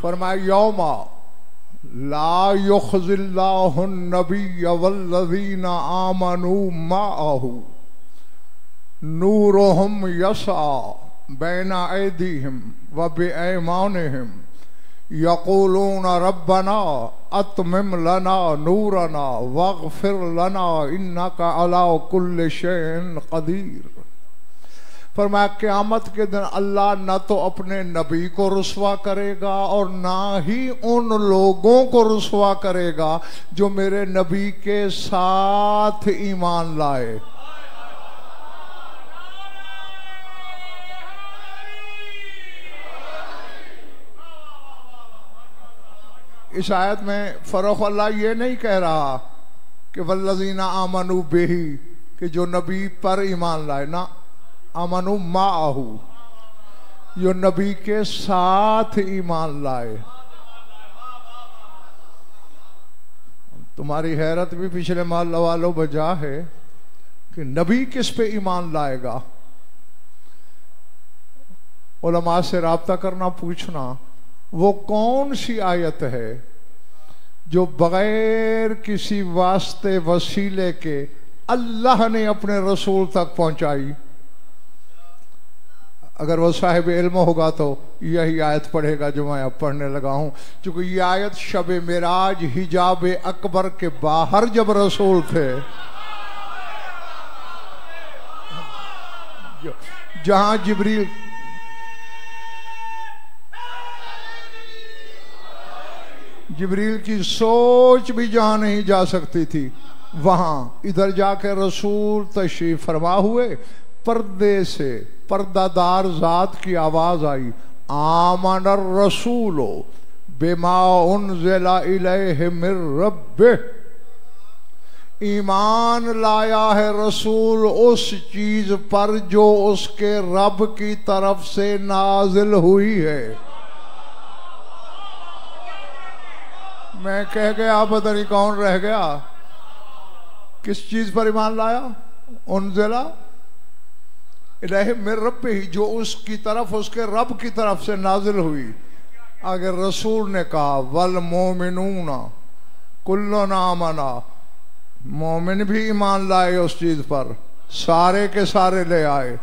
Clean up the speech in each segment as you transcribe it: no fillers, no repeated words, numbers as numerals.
फरमाया यौमा ला युखज़िल्लाहु नबिय्य वल्लज़ीना आमनू माअहू नूरुहुम यस्आ बैना ऐदीहिम व बिअयमानिहिम यक़ूलून रब्बना अत्मिम लना नूरना वग़फ़िर लना इन्नका अला कुल्लि शैइन क़दीर। फरमाया क़यामत के दिन अल्लाह न तो अपने नबी को रुसवा करेगा और ना ही उन लोगों को रुसवा करेगा जो मेरे नबी के साथ ईमान लाए। इस आयत में फरोख अल्लाह ये नहीं कह रहा कि वल्लज़ीना आमनू बिही कि जो नबी पर ईमान लाए, ना, आमनू माअहू जो नबी के साथ ईमान लाए। तुम्हारी हैरत भी पिछले माल वालों बजा है कि नबी किस पे ईमान लाएगा। उलमा से राब्ता करना, पूछना वो कौन सी आयत है जो बगैर किसी वास्ते वसीले के अल्लाह ने अपने रसूल तक पहुंचाई। अगर वो साहिब इल्म होगा तो यही आयत पढ़ेगा जो मैं अब पढ़ने लगा हूं, क्योंकि ये आयत शब मिराज हिजाब अकबर के बाहर जब रसूल थे, जहां जिब्रील की सोच भी जहां नहीं जा सकती थी, वहां इधर जाके रसूल तशरीफ फरमा हुए। पर्दे से पर्दादार जात की आवाज आई, आमनर रसूलो बिमा उनज़िला इलैहि मिर रब्बिह, ईमान लाया है रसूल उस चीज पर जो उसके रब की तरफ से नाजिल हुई है। मैं कह गया, पता नहीं कौन रह गया। किस चीज पर ईमान लाया? उनज़िला इलैहि मिर रब्बिही, जो उसकी तरफ, उसके रब की तरफ से नाजिल हुई। आगे रसूल ने कहा वल मोमिनूना कुल्लुन आमना, मोमिन भी ईमान लाए उस चीज पर, सारे के सारे ले आए।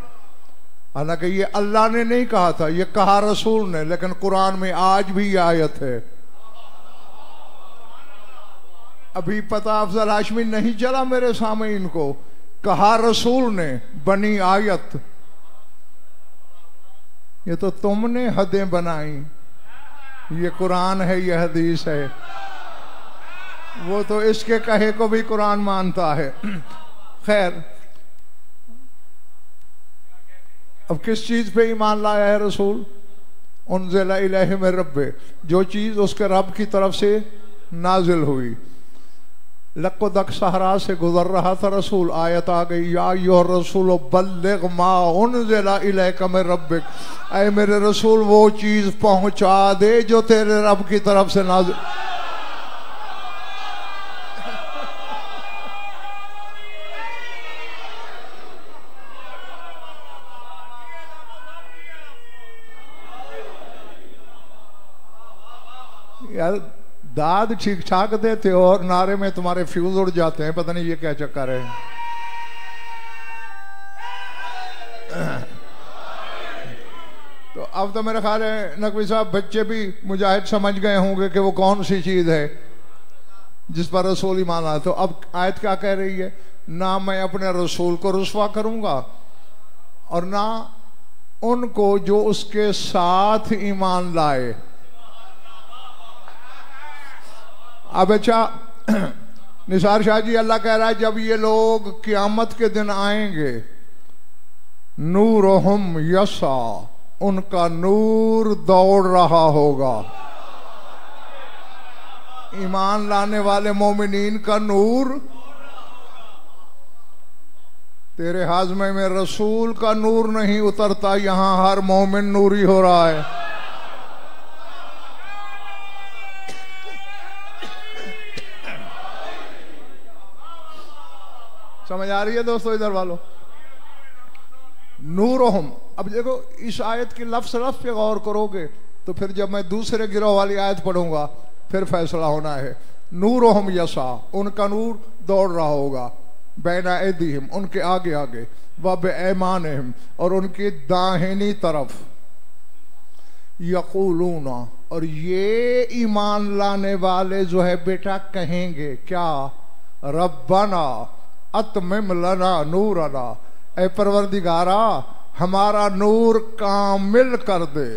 हालांकि ये अल्लाह ने नहीं कहा था, ये कहा रसूल ने, लेकिन कुरान में आज भी ये आयत है। अभी पता अफजल हाशमी नहीं चला मेरे सामने, इनको कहा रसूल ने, बनी आयत। ये तो तुमने हदें बनाई, ये कुरान है, ये हदीस है। वो तो इसके कहे को भी कुरान मानता है। खैर, अब किस चीज पे ईमान लाया है रसूल? उनज़िला इलैहि मिर रब्बिह, जो चीज उसके रब की तरफ से नाजिल हुई। लक़द सहरा से गुजर रहा था रसूल, आयत आ गई, या अय्युहर रसूल बल्लिग़ मा उनज़िला इलैका मिर रब्बिक, ऐ मेरे रसूल वो चीज पहुंचा दे जो तेरे रब की तरफ से नाजिल। यार दाद ठीक ठाक देते हो और नारे में तुम्हारे फ्यूज उड़ जाते हैं, पता नहीं ये क्या चक्कर है। तो अब तो मेरा ख्याल है नकवी साहब बच्चे भी मुजाहिद समझ गए होंगे कि वो कौन सी चीज है जिस पर रसूल ईमान आया। तो अब आयत क्या कह रही है? ना मैं अपने रसूल को रुसवा करूंगा और ना उनको जो उसके साथ ईमान लाए। अब अच्छा निसार शाह जी, अल्लाह कह रहा है जब ये लोग क़यामत के दिन आएंगे, नूरुहुम यस्आ, उनका नूर दौड़ रहा होगा। ईमान लाने वाले मोमिनीन का नूर, तेरे हाजमे में रसूल का नूर नहीं उतरता, यहां हर मोमिन नूरी हो रहा है। समझ आ रही है दोस्तों? इधर वालों नूरहुम। अब देखो इस आयत की लफ्ज़ लफ्ज़ पे गौर करोगे तो फिर जब मैं दूसरे गिरोह वाली आयत पढ़ूंगा फिर फैसला होना है। नूरहुम यसा, उनका नूर दौड़ रहा होगा, बैना ऐदीहिम, उनके आगे आगे, व बिऐमानिहिम, और उनकी दाहिनी तरफ, यक़ूलूना, और ये ईमान लाने वाले जो है बेटा कहेंगे क्या, रब्बना अतमिम लना नूरना, ऐ परवरदिगारा हमारा नूर कामिल कर दे,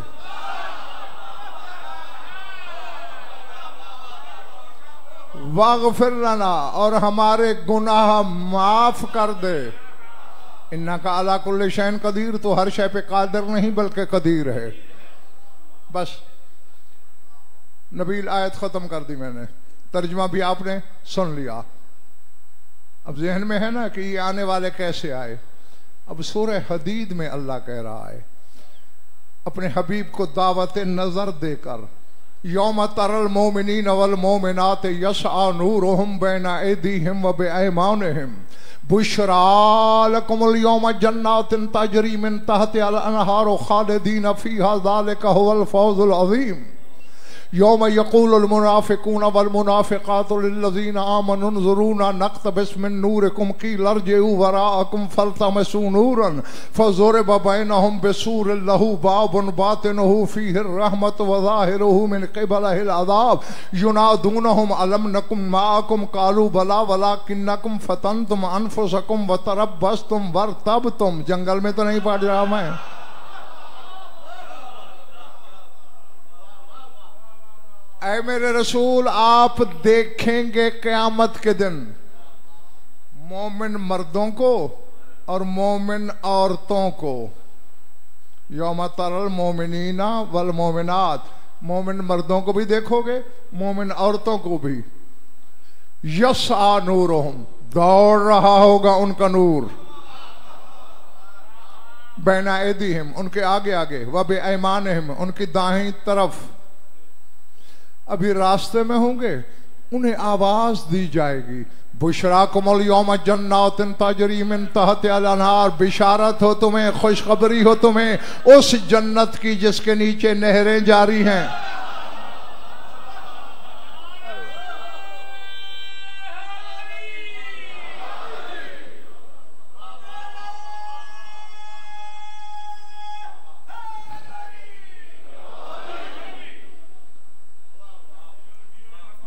वागफिर लना, और हमारे गुनाह माफ कर दे, इन्नका अला कुल्ली शैइन कदीर, तो हर शय पे कादिर नहीं बल्कि कदीर है। बस नबील आयत खत्म कर दी मैंने, तर्जमा भी आपने सुन लिया। अब जहन में है ना कि ये आने वाले कैसे आए। अब सूरह हदीद में अल्लाह कह रहा है अपने हबीब को दावत नजर देकर, यौम तरल मोमिनीन वल मोमिनात यस्आ नूरुहुम बैना ऐदीहिम व बिऐमानिहिम, बुशरा लकुमुल यौम जन्नातिन तजरी मिन तहतिहा अल अनहार खालिदीन फीहा ज़ालिका हुवल फौजुल अज़ीम, यौम यक़ूलुल मुनाफ़िक़ून वल मुनाफ़िक़ातु लिल्लज़ीना आमनू उन्ज़ुरूना नक़्तबिस मिन नूरिकुम क़ील इरजिऊ वराअकुम फ़ल्तमिसू नूरन फ़ज़ुरिब बैनहुम बिसूरिन लहू बाबुन बातिनुहु फ़ीहि रहमतु व ज़ाहिरुहु मिन क़िबलिहिल अज़ाब, युनादूनहुम अलम नकुम माअकुम क़ालू बला वलाकिन्नकुम फ़तनतुम अनफुसकुम व तरब्बस्तुम वरतबतुम। जंगल में तो नहीं पढ़ रहा मैं। ऐ मेरे रसूल, आप देखेंगे क़यामत के दिन मोमिन मर्दों को और मोमिन औरतों को, यौम तरल मोमिनीना वल मोमिनात, मोमिन मर्दों को भी देखोगे, मोमिन औरतों को भी, यस्आ नूरुहुम, दौड़ रहा होगा उनका नूर, बैना ऐदीहिम, उनके आगे आगे, व बिऐमानिहिम, उनकी दाहिनी तरफ। अभी रास्ते में होंगे, उन्हें आवाज दी जाएगी, बुशराकुमुल यौम जन्नातिन तजरी मिन तहतिहा अल अनहार, बिशारत हो तुम्हें, खुशखबरी हो तुम्हें उस जन्नत की जिसके नीचे नहरें जारी हैं।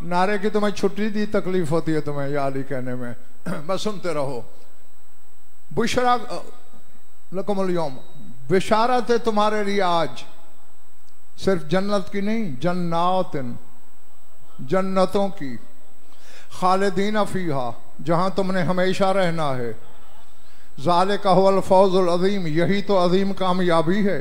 नारे की तुम्हें छुट्टी दी तकलीफ होती है तुम्हें या अली कहने में, बस सुनते रहो। बुशरा लकुमुल यौम, बिशारत है तुम्हारे लिए आज, सिर्फ जन्नत की नहीं, जन्नातिन, जन्नतों की, खालिदीन फीहा, जहां तुमने हमेशा रहना है, ज़ालिका हुवल फौजुल अज़ीम, यही तो अजीम कामयाबी है।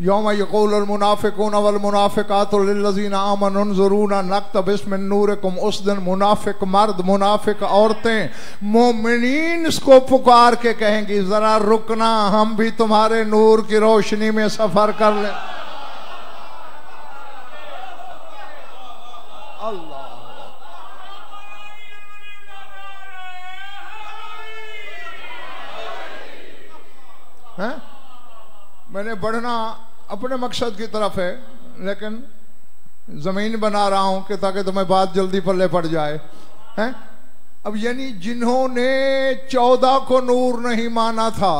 यौम यक़ूलुल मुनाफ़िक़ून वल मुनाफ़िक़ातु लिल्लज़ीना आमनू उन्ज़ुरूना नक़्तबिस मिन नूरिकुम, उस दिन मुनाफिक मर्द, मुनाफिक औरतें मोमिनीन को पुकार के कहेंगी जरा रुकना, हम भी तुम्हारे नूर की रोशनी में सफर कर लें। अल्लाह, हैं? मैंने बढ़ना अपने मकसद की तरफ है, लेकिन जमीन बना रहा हूं कि ताकि तुम्हें बात जल्दी पल्ले पड़ जाए, हैं? अब यानी जिन्होंने 14 को नूर नहीं माना था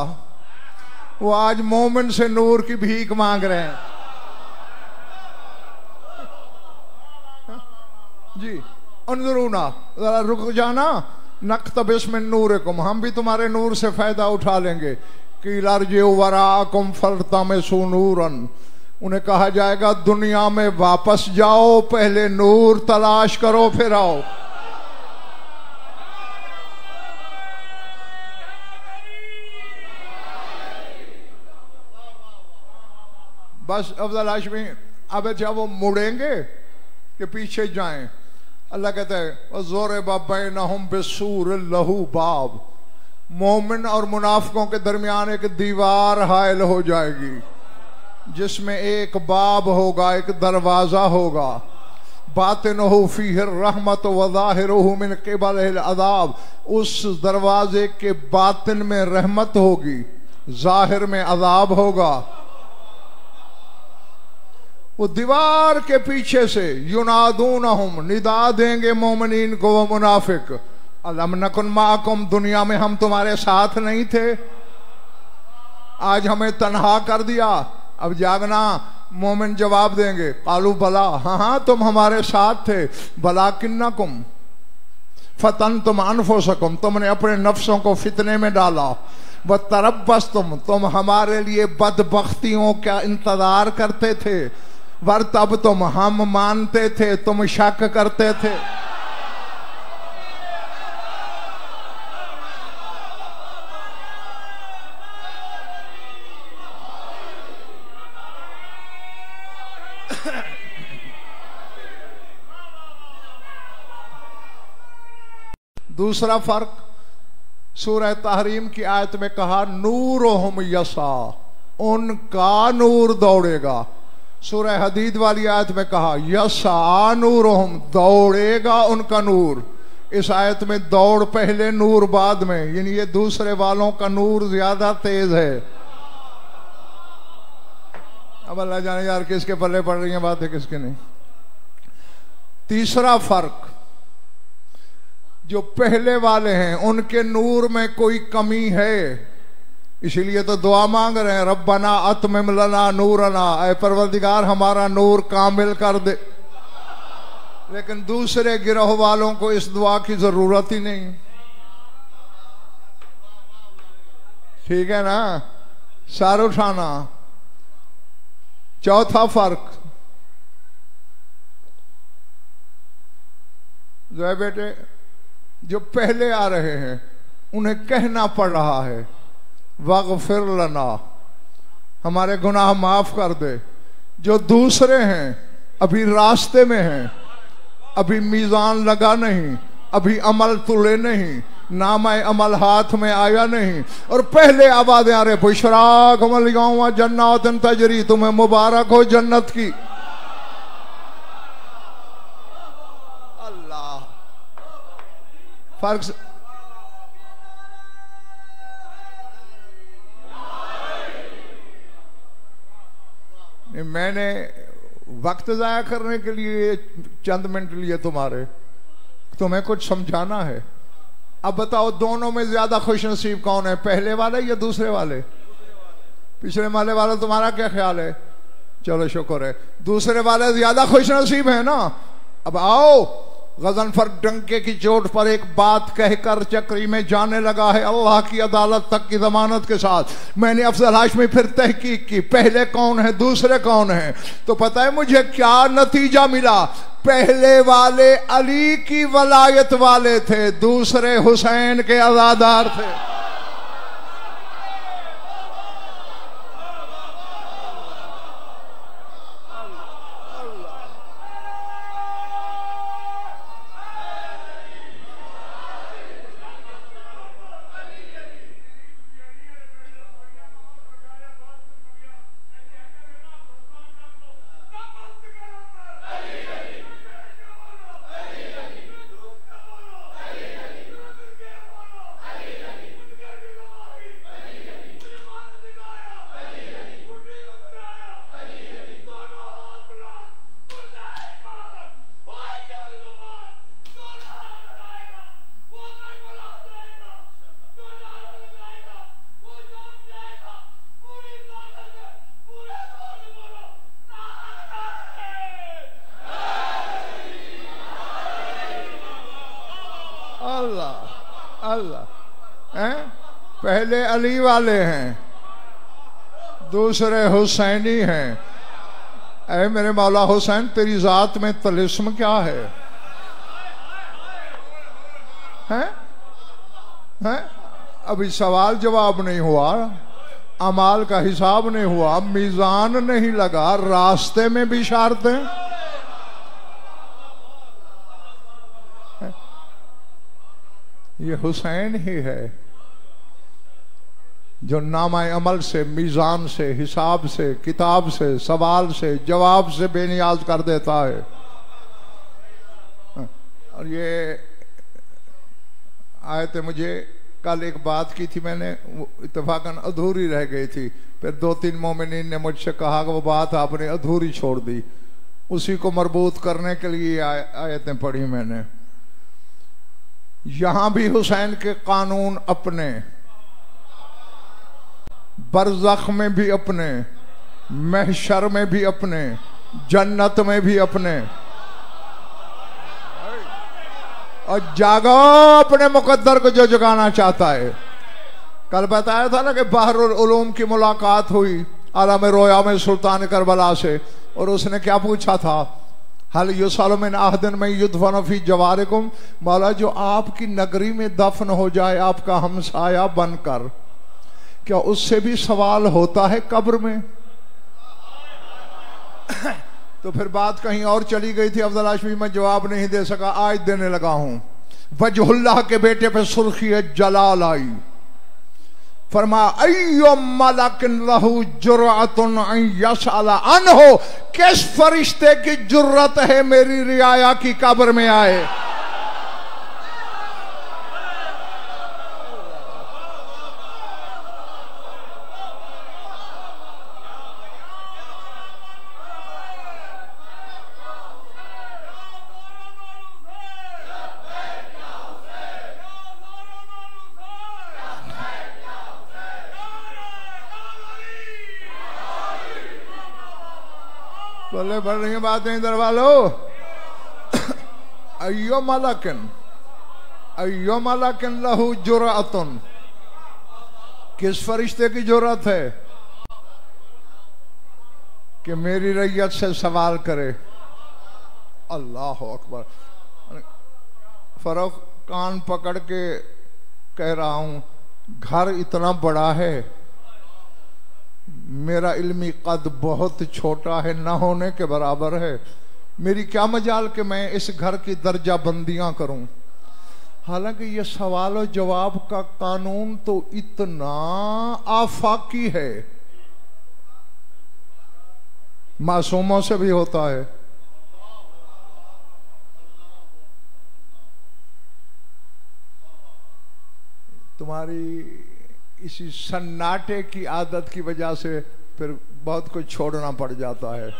वो आज मोमिन से नूर की भीख मांग रहे हैं। जी, उन्ज़ुरूना, जरा रुक जाना, नक़्तबिस मिन नूरिकुम, हम भी तुम्हारे नूर से फायदा उठा लेंगे। क़ील इरजिऊ वराअकुम फ़ल्तमिसू नूरन, उन्हें कहा जाएगा दुनिया में वापस जाओ, पहले नूर तलाश करो फिर आओ। बस अफज़ल हाशमी, अब जब वो मुड़ेंगे कि पीछे जाएं, अल्लाह कहता है ज़ुरिबा बैनहुम बिसूरिन लहू बाब, मोमिन और मुनाफिकों के दरमियान एक दीवार हायल हो जाएगी जिसमें एक बाब होगा, एक दरवाजा होगा, बातिनुहु फीहिर रहमत व ज़ाहिरुहु मिन क़िबलिल अज़ाब। उस दरवाजे के बातिन में रहमत होगी, जाहिर में अज़ाब होगा। वो दीवार के पीछे से युनादूनहुम, निदा देंगे मोमिनीन को वो मुनाफिक, अलम नकुन माकुम, दुनिया में हम तुम्हारे साथ नहीं थे, आज हमें तन्हा कर दिया। अब जागना, मोमिन जवाब देंगे कालू बला, हाँ हाँ तुम हमारे साथ थे, बला किन्नकुम फतन तुम अनफुसकुम, तुमने अपने नफ्सों को फितने में डाला। व तरब्बस तुम हमारे लिए बदबख्तियों का इंतजार करते थे। वर तब तुम, हम मानते थे तुम शक करते थे। दूसरा फर्क, सूरह तहरीम की आयत में कहा नूरुहुम यसा, उनका नूर दौड़ेगा। सूरह हदीद वाली आयत में कहा यसा नूरुहुम, दौड़ेगा उनका नूर। इस आयत में दौड़ पहले, नूर बाद में, यानी ये दूसरे वालों का नूर ज्यादा तेज है। अब अल्लाह जाने यार किसके पल्ले पड़ रही है बातें, किसके नहीं। तीसरा फर्क, जो पहले वाले हैं उनके नूर में कोई कमी है, इसीलिए तो दुआ मांग रहे हैं रब्बना अतमिम लना नूरना, ऐ परवरदिगार हमारा नूर कामिल कर दे। लेकिन दूसरे गिरोह वालों को इस दुआ की जरूरत ही नहीं। ठीक है ना, सर उठाना। चौथा फर्क जो है बेटे, जो पहले आ रहे हैं उन्हें कहना पड़ रहा है वग़फ़िर लना, हमारे गुनाह माफ कर दे। जो दूसरे हैं अभी रास्ते में हैं, अभी मीज़ान लगा नहीं, अभी अमल तुले नहीं, नामा अमल हाथ में आया नहीं, और पहले आवाज़ें आ रहे बुशराकुमुल यौम जन्नातुन तजरी, तुम्हें मुबारक हो जन्नत की। अल्लाह, फर्क मैंने वक्त जाया करने के लिए चंद मिनट लिए तुम्हें कुछ समझाना है। अब बताओ दोनों में ज्यादा खुशनसीब कौन है, पहले वाले या दूसरे वाले? पिछले वाले वाला तुम्हारा क्या ख्याल है? चलो शुक्र है, दूसरे वाले ज्यादा खुशनसीब है ना। अब आओ, गजनफर डंके की चोट पर एक बात कहकर चक्री में जाने लगा है अल्लाह की अदालत तक की जमानत के साथ। मैंने अफजल हाशमी फिर तहकीक की, पहले कौन है दूसरे कौन है, तो पता है मुझे क्या नतीजा मिला? पहले वाले अली की वलायत वाले थे, दूसरे हुसैन के अज़ादार थे। पहले अली वाले हैं, दूसरे हुसैनी हैं। ऐ मेरे मौला हुसैन, तेरी जात में तलिस्म क्या है? हैं? अभी सवाल जवाब नहीं हुआ, अमाल का हिसाब नहीं हुआ, मीजान नहीं लगा, रास्ते में भी इशारतें। ये हुसैन ही है जो नामा अमल से, मीज़ान से, हिसाब से, किताब से, सवाल से, जवाब से बेनियाज कर देता है। और ये आयत मुझे कल एक बात की थी मैंने, इत्तेफाकन अधूरी रह गई थी, फिर 2-3 मोमिनीन ने मुझसे कहा कि वो बात आपने अधूरी छोड़ दी, उसी को मरबूत करने के लिए आयतें पढ़ी मैंने। यहां भी हुसैन के कानून अपने, बरज़ख में भी अपने, महशर में भी अपने, जन्नत में भी अपने। और जागो अपने मुकद्दर को जो जगाना चाहता है। कल बताया था ना कि बहरुल उलूम की मुलाकात हुई आलम रोया में सुल्तान करबला से, और उसने क्या पूछा था, हल युसल मिन अहदिन में युदफन फी जवारिकुम, मौला जो आपकी नगरी में दफन हो जाए आपका हमसाया बनकर, क्या उससे भी सवाल होता है कब्र में? तो फिर बात कहीं और चली गई थी। अफजल हाशमी में जवाब नहीं दे सका, आज देने लगा हूं। वजहुल्लाह के बेटे पे सुर्खी जलाल आई, फरमा अय्यो मलकिन लहू जुरअतुन अन यसअला अनहु, किस फरिश्ते की जुर्रत है मेरी रियाया की कब्र में आए। बोले बढ़ रही बातें इधर वालों। अय्यो मलकिन लहू जुरअतुन, किस फरिश्ते की जुर्रत है कि मेरी रैयत से सवाल करे। अल्लाह अकबर। फरोख कान पकड़ के कह रहा हूं, घर इतना बड़ा है, मेरा इल्मी कद बहुत छोटा है, न होने के बराबर है, मेरी क्या मजाल कि मैं इस घर की दर्जा बंदियां करूं। हालांकि ये सवाल और जवाब का कानून तो इतना आफाकी है, मासूमों से भी होता है। तुम्हारी इसी सन्नाटे की आदत की वजह से फिर बहुत कुछ छोड़ना पड़ जाता है।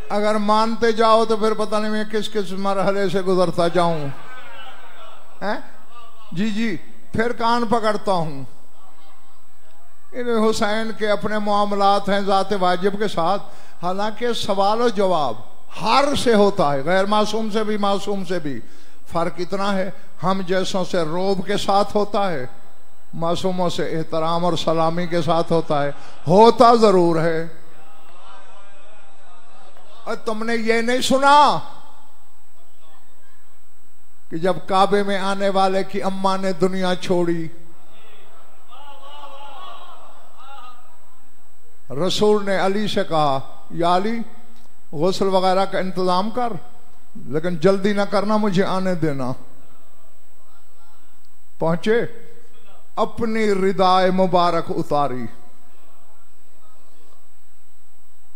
अगर मानते जाओ तो फिर पता नहीं मैं किस किस मरहले से गुजरता जाऊं। हैं जी जी, फिर कान पकड़ता हूं। इन हुसैन के अपने मामलात हैं ज़ात वाजिब के साथ, हालांकि सवाल और जवाब हर से होता है, गैर मासूम से भी मासूम से भी। फर्क इतना है, हम जैसों से रोब के साथ होता है, मासूमों से एहतराम और सलामी के साथ होता है। होता जरूर है। और तुमने ये नहीं सुना कि जब काबे में आने वाले की अम्मा ने दुनिया छोड़ी, रसूल ने अली से कहा, या अली गुस्ल वगैरह का इंतजाम कर, लेकिन जल्दी ना करना, मुझे आने देना। पहुंचे, अपनी रिदाए मुबारक उतारी।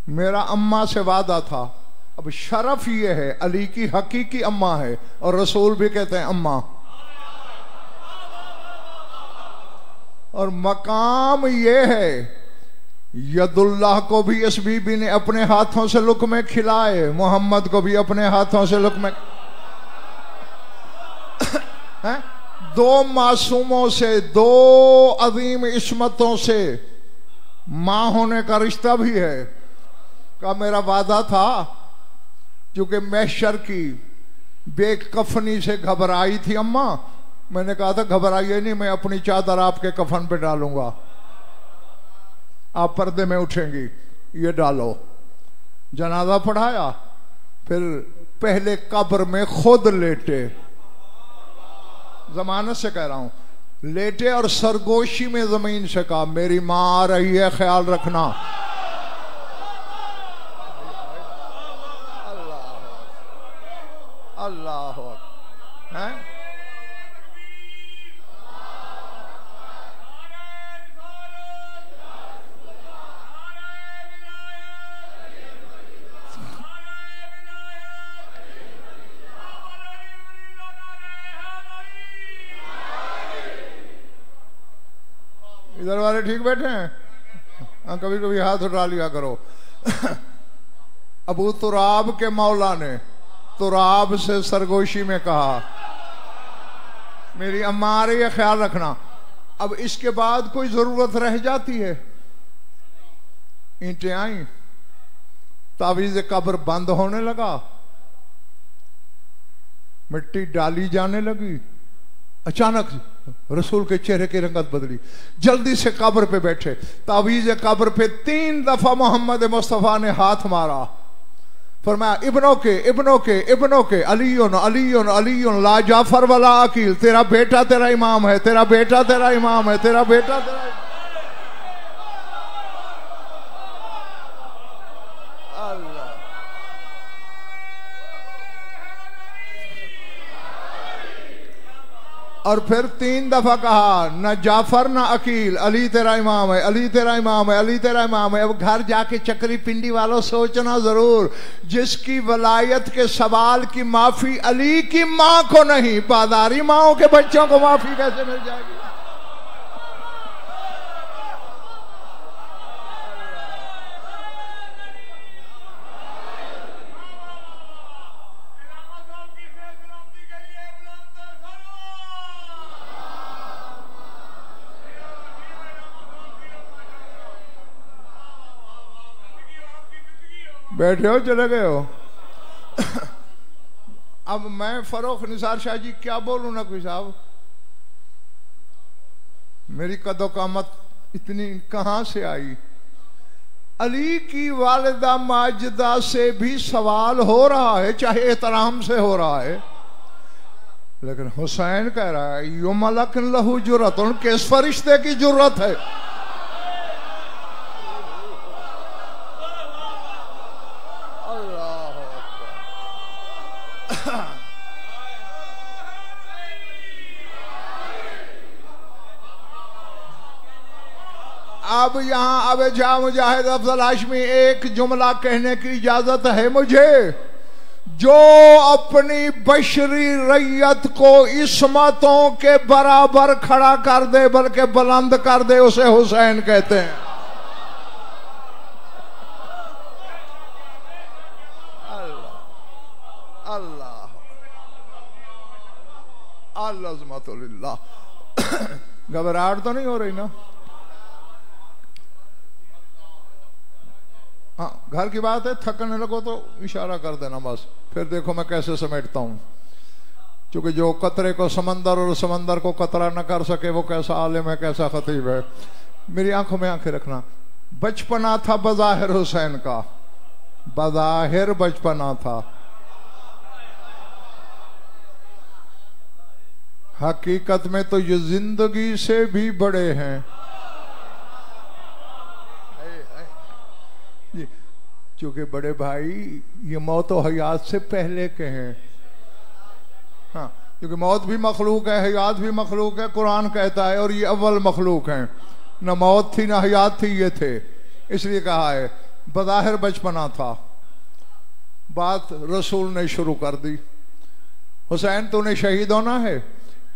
मेरा अम्मा से वादा था। अब शरफ ये है, अली की हकीकी अम्मा है और रसूल भी कहते हैं अम्मा। और मकाम ये है, यदुल्लाह को भी इस बीबी ने अपने हाथों से लुक़मे खिलाए, मोहम्मद को भी अपने हाथों से लुक़मे। दो मासूमों से, दो अजीम इस्मतों से मां होने का रिश्ता भी है। का मेरा वादा था, क्योंकि महशर की बेकफनी से घबराई थी अम्मा, मैंने कहा था घबराइए नहीं, मैं अपनी चादर आपके कफन पे डालूंगा, आप पर्दे में उठेंगी, ये डालो। जनाजा पढ़ाया, फिर पहले कब्र में खुद लेटे, जमानत से कह रहा हूं, लेटे और सरगोशी में जमीन से कहा, मेरी मां आ रही है, ख्याल रखना। अल्लाह अल्लाह इधर वाले ठीक बैठे हैं? हाँ, कभी कभी हाथ उठा लिया करो। अबू तुराब के मौला ने तुराब से सरगोशी में कहा, मेरी अम्मा आ रही है, ख्याल रखना। अब इसके बाद कोई जरूरत रह जाती है? ईंटें आई, तावीज़ कब्र बंद होने लगा, मिट्टी डाली जाने लगी। अचानक रसूल के चेहरे की रंगत बदली, जल्दी से कब्र पे बैठे। तावीज़ कब्र पे 3 दफा मोहम्मद मुस्तफ़ा ने हाथ मारा, फरमाया इब्नों के इब्नों के इब्नों के, अलीयुन अलीयुन अलीयुन ला जाफर वला अकील, तेरा बेटा तेरा इमाम है, तेरा बेटा तेरा इमाम है, तेरा बेटा तेरा इमाम। और फिर 3 दफा कहा, न जाफर न अकील, अली तेरा इमाम है, अली तेरा इमाम है, अली तेरा इमाम है। अब घर जाके चक्री पिंडी वालों सोचना जरूर, जिसकी वलायत के सवाल की माफी अली की मां को नहीं, बाजारी माओं के बच्चों को माफी कैसे मिल जाएगी? बैठे हो, चले गए हो? अब मैं फरोख निसार शाह जी क्या बोलूं ना, कोई साहब मेरी कदो कामत इतनी कहां से आई? अली की वालिदा माजिदा से भी सवाल हो रहा है, चाहे एहतराम से हो रहा है, लेकिन हुसैन कह रहा है यो मलक लहू जुर्रत, किस फरिश्ते की जुर्रत है? अब यहां अब जा मुजाहिद अफजल हाशमी, एक जुमला कहने की इजाजत है मुझे। जो अपनी बशरी रैयत को इस्मतों के बराबर खड़ा कर दे, बल्कि बुलंद कर दे, उसे हुसैन कहते हैं। अल्लाह अल्लाह अल्लाह। घबराहट तो नहीं हो रही ना? हाँ, घर की बात है, थकने लगो तो इशारा कर देना बस, फिर देखो मैं कैसे समेटता हूं। क्योंकि जो कतरे को समंदर और समंदर को कतरा न कर सके, वो कैसा आलिम है, कैसा खतीब है। मेरी आंखों में आंखें रखना। बचपना था बज़ाहिर हुसैन का, बज़ाहिर बचपना था, हकीकत में तो ये जिंदगी से भी बड़े हैं। क्योंकि बड़े भाई ये मौत और हयात से पहले के हैं। हाँ, क्योंकि मौत भी मखलूक है, हयात भी मखलूक है, कुरान कहता है, और ये अव्वल मखलूक हैं। न मौत थी न हयात थी, ये थे। इसलिए कहा है बज़ाहिर बचपना था। बात रसूल ने शुरू कर दी, हुसैन तूने शहीद होना है,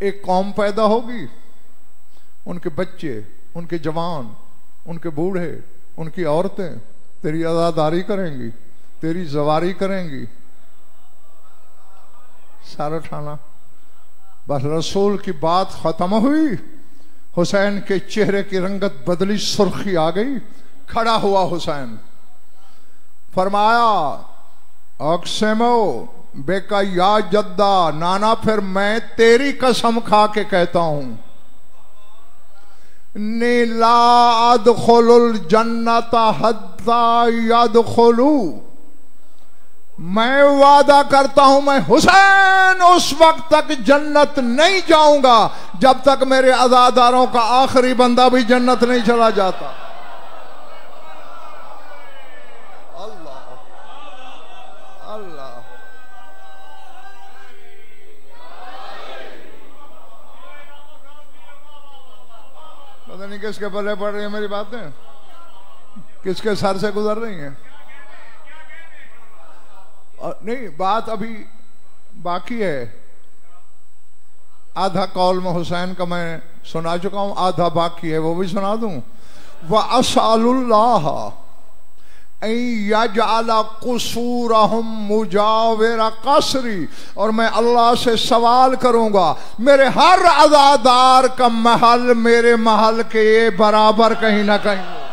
एक कौम पैदा होगी, उनके बच्चे, उनके जवान, उनके बूढ़े, उनकी औरतें तेरी अज़ादारी करेंगी, तेरी जवारी करेंगी, सारा ठाना। बस रसूल की बात खत्म हुई, हुसैन के चेहरे की रंगत बदली, सुर्खी आ गई। खड़ा हुआ हुसैन, फरमाया अक्समो बेका या जद्दा, नाना फिर मैं तेरी कसम खा के कहता हूं, नीला अदखुलुल जन्नता हत्ता यदखुलू, मैं वादा करता हूं मैं हुसैन उस वक्त तक जन्नत नहीं जाऊंगा जब तक मेरे अज़ादारों का आखिरी बंदा भी जन्नत नहीं चला जाता। अल्लाह अल्लाह। पता नहीं किसके पल्ले पड़ रही है मेरी बातें, किसके सर से गुजर रही हैं। नहीं, बात अभी बाकी है। आधा कौल में हुसैन का मैं सुना चुका हूं, आधा बाकी है, वो भी सुना दूं। व असअलुल्लाह यजअला कुसूरहुम मुजाविरा कसरी, और मैं अल्लाह से सवाल करूंगा मेरे हर अज़ादार का महल मेरे महल के बराबर कहीं ना कहीं।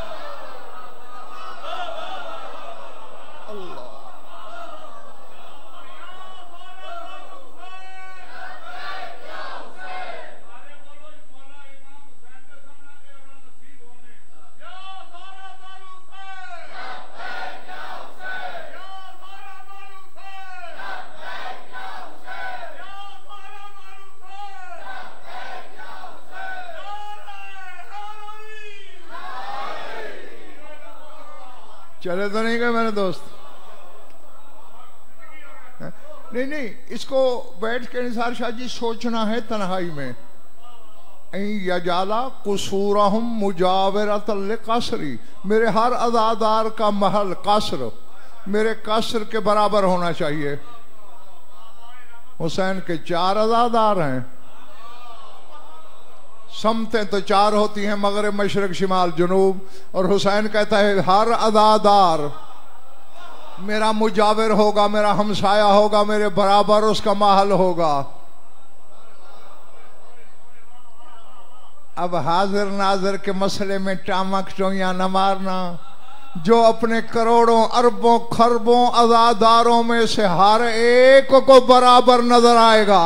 चले तो नहीं गए मेरे दोस्त? नहीं नहीं, इसको बैठ के निसार शाह जी सोचना है तन्हाई में। यजाला कुसूरहुम मुजाविरतल कसरी, मेरे हर अज़ादार का महल कसर मेरे कसर के बराबर होना चाहिए। हुसैन के 4 अज़ादार हैं, समतें तो 4 होती हैं, मगरिब मशरिक शिमाल जुनूब, और हुसैन कहता है हर अज़ादार मेरा मुजाविर होगा, मेरा हमसाया होगा, मेरे बराबर उसका महल होगा। अब हाजिर नाजिर के मसले में टामक टोइयां न मारना। जो अपने करोड़ों अरबों खरबों अज़ादारों में से हर एक को बराबर नजर आएगा,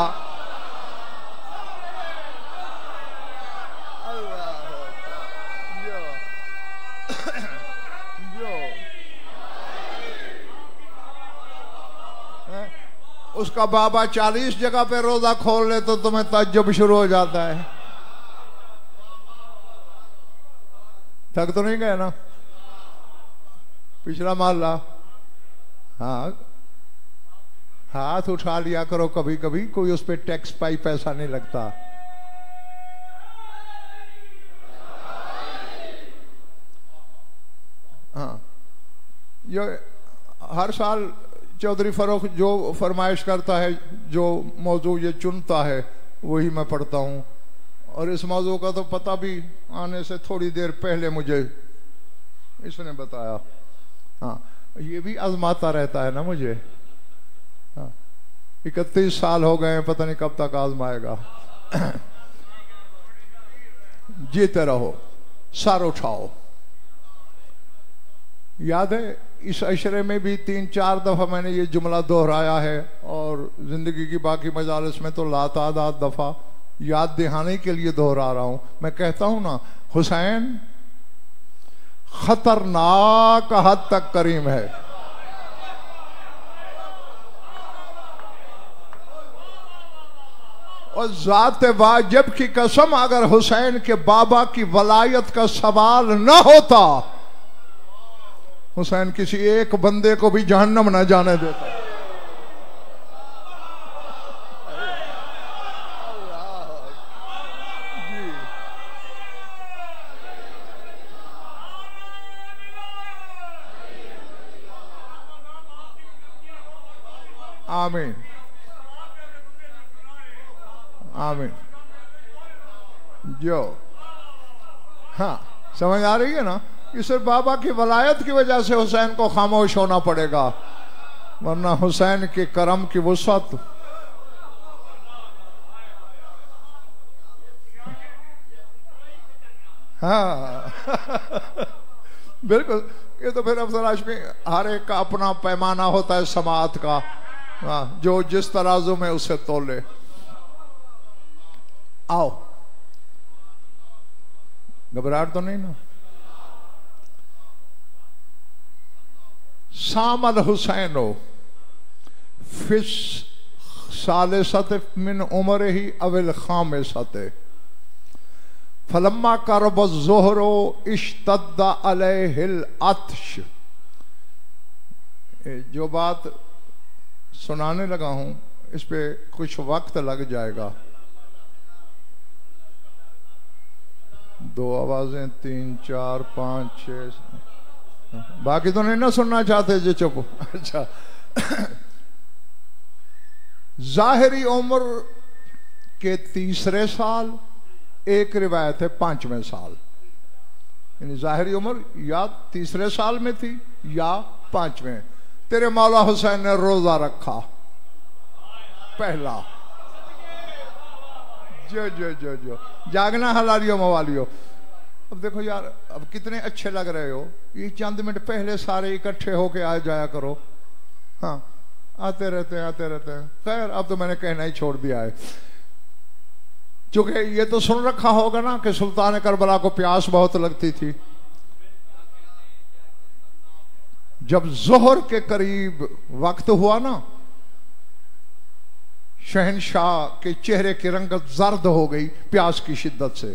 उसका बाबा 40 जगह पे रोजा खोल ले तो तुम्हें तज्जुब शुरू हो जाता है। थक तो नहीं गए ना? पिछला मोहल्ला, हाँ, हाथ उठा लिया करो कभी कभी, कोई उस पर टैक्स पाई पैसा नहीं लगता। हाँ, ये हर साल चौधरी फरोख जो फरमाइश करता है, जो मौजू ये चुनता है, वही मैं पढ़ता हूँ। और इस मौजू का तो पता भी आने से थोड़ी देर पहले मुझे इसने बताया। हाँ, ये भी आजमाता रहता है ना मुझे। हाँ, 31 साल हो गए, पता नहीं कब तक आजमाएगा। जीते रहो, सर उठाओ। याद है इस अशरे में भी 3-4 दफा मैंने ये जुमला दोहराया है, और जिंदगी की बाकी मजालिस में तो लातादाद दफा याद दिहाने के लिए दोहरा रहा हूं। मैं कहता हूं ना, हुसैन खतरनाक हद तक करीम है। और ज़ात वाजिब की कसम, अगर हुसैन के बाबा की वलायत का सवाल न होता, हुसैन किसी एक बंदे को भी जहन्नम न जाने देता। आमीन आमीन। जो हाँ, समझ आ रही है ना? इसे बाबा की वलायत की वजह से हुसैन को खामोश होना पड़ेगा, वरना हुसैन के करम की वुसअत। हाँ बिल्कुल। ये तो फिर अफसर आशमी, हर एक का अपना पैमाना होता है समाअत का। हाँ, जो जिस तराजू में उसे तोले। आओ, घबराहट तो नहीं ना? सामल हुसैनो फिस साले सते मिन उमर ही अविल खामे सते फलम्मा करब ज़ोहरो इश्तद्दा अलैहिल अत्श। जो बात सुनाने लगा हूं इस पे कुछ वक्त लग जाएगा। 2 आवाजें, 3, 4, 5, 6, बाकी तो नहीं ना सुनना चाहते जी? चुप। अच्छा, जाहिरी उम्र के तीसरे साल, एक रिवायत है 5वें साल। यानी जाहिरी उम्र या तीसरे साल में थी या 5वें। तेरे मौला हुसैन ने रोजा रखा पहला। जो जो जो जो जागना हलालियो मवालियो। अब देखो यार, अब कितने अच्छे लग रहे हो, ये चंद मिनट पहले सारे इकट्ठे होके आ जाया करो। हाँ, आते रहते हैं। खैर अब तो मैंने कहना ही छोड़ दिया है, क्योंकि ये तो सुन रखा होगा ना कि सुल्तान करबला को प्यास बहुत लगती थी। जब जोहर के करीब वक्त हुआ ना, शहनशाह के चेहरे की रंगत जर्द हो गई प्यास की शिद्दत से।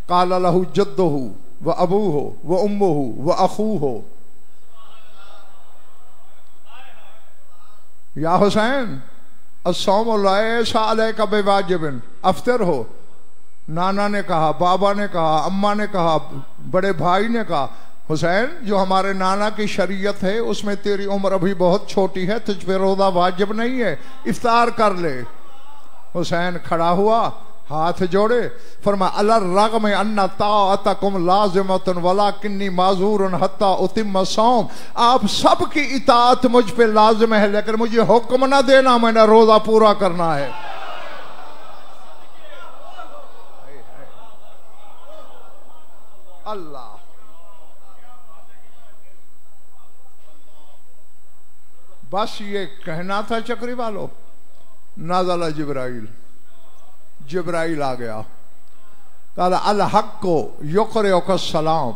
काला लहू जद्दोहू व अबूहू व उम्मुहू व अखूहू, या हुसैन अस्सौम लैसा अलैका बिवाजिबिन अफ्तर हो। नाना ने कहा, बाबा ने कहा, अम्मा ने कहा, बड़े भाई ने कहा, हुसैन जो हमारे नाना की शरीयत है उसमें तेरी उम्र अभी बहुत छोटी है, तुझ पे रोजा वाजिब नहीं है, इफ्तार कर ले। हुसैन खड़ा हुआ, हाथ जोड़े, फरमा अलर रग़म अन्ना ताअतकुम लाज़िमतुन वलाकिन्नी माज़ूरुन हत्ता उतिम्म सौम। आप सब की इताअत मुझ पे लाजिम है, लेकिन मुझे हुक्म ना देना, मैंने रोजा पूरा करना है। अल्लाह, बस ये कहना था चक्री वालों। नाज़ला जिब्राइल आ गया। काला अल हक़्क़ु युक़रिउका सलाम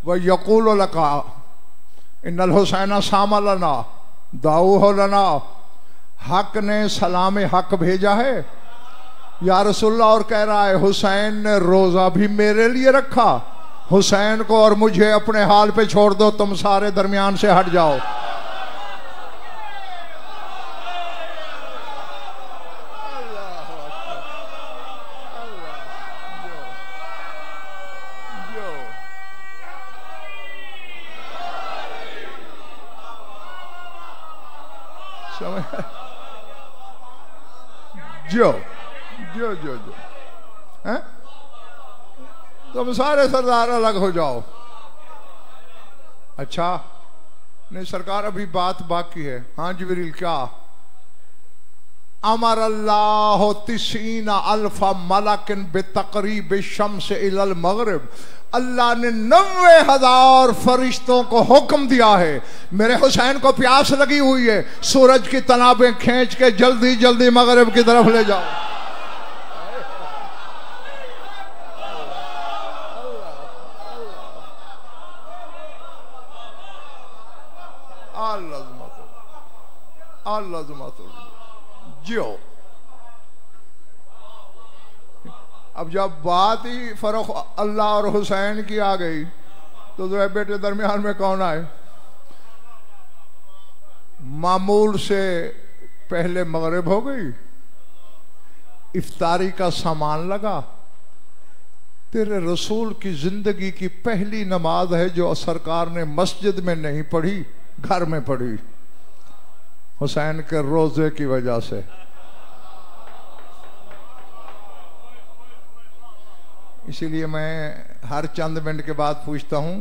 व यक़ूलु लका इन्नल हुसैन साम लना दाऊहु लना। हक ने सलाम हक भेजा है या रसूलल्लाह, और कह रहा है हुसैन ने रोजा भी मेरे लिए रखा। हुसैन को और मुझे अपने हाल पे छोड़ दो, तुम सारे दरमियान से हट जाओ। जो जो जो जो हैं, तुम सारे सरदार अलग हो जाओ। अच्छा नहीं सरकार, अभी बात बाकी है। हाँ जिब्रील, क्या? अमर अल्लाह तिसीना अल्फा मलकिन बेतकरीब शम्स इलल मगरिब। अल्लाह ने 90,000 फरिश्तों को हुक्म दिया है, मेरे हुसैन को प्यास लगी हुई है, सूरज की तनाबें खींच के जल्दी जल्दी मगरिब की तरफ ले जाओ। जियो। अब जब बात ही फर्क अल्लाह और हुसैन की आ गई तो जो है बेटे दरमियान में कौन आए? मामूल से पहले मगरिब हो गई, इफ्तारी का सामान लगा। तेरे रसूल की जिंदगी की पहली नमाज है जो सरकार ने मस्जिद में नहीं पढ़ी, घर में पढ़ी, हुसैन के रोजे की वजह से। इसीलिए मैं हर चंद मिनट के बाद पूछता हूं